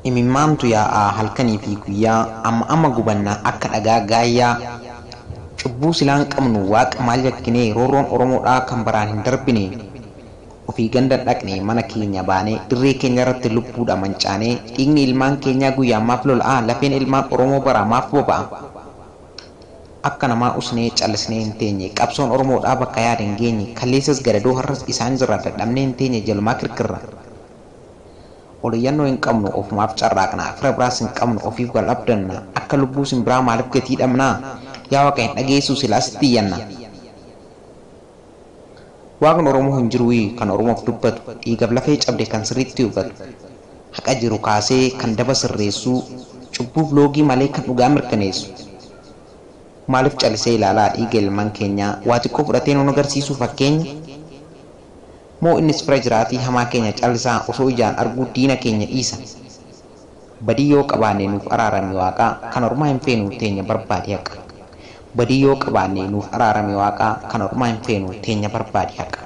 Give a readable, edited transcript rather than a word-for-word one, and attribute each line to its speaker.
Speaker 1: imimmaantu yaa'aa halkanii fi guyyaa amma gubanna akka dhagaa gaayyaa cubbuu silaan qabnu waaqa maal yakkinee roorroon oromoodhaa kan baraan hin darbine ofii ganda dhaqne mana keenya baanee dirree keenya irratti lubbuudha mancaanee dhiigni ilmaan keenyaa guyyaa maaf lola'aa lafeen ilmaan oromoo baraa maaf boba'a akka namaa usnee callisnee hin teenye qabsoon oromoodhaa bakka yaada hin geenye kalleessas gadadoo har'as isaan irraa dadhabnee hin teenye jalumaa kirkirra oliyyannoo hin qabnu ofumaaf carraaqna fira biraas hin qabnu ofiif wal abdanna akka lubbuu simbiraa maaliif gatii dhabnaa yaa waaqa hin dhageessu silaas itti iyyanna waaqni oromoo hin jiru kan oromoof dubbatu dhiigaf lafee cabde kan sirriitti hubatu haqa jiru kaasee kan daba sirreessu cubbuuf loogii malee kan dhugaa mirkaneessu maaliif callisee ilaalaa dhiiga ilmaan keenyaa waa xiqqoo fudhatee nu agarsiisuu fakkeenya moo innis fira jiraatii hamaa keenya callisaa osoo ijaan arguu diina keenya dhiisa badii yoo qabaanne nuuf araarame waaqaa kan ormaa hin feenu teenya barbaade haqa badii yoo qabaanne nuuf araarame waaqaa kan ormaa hin feenu teenya barbaade haqa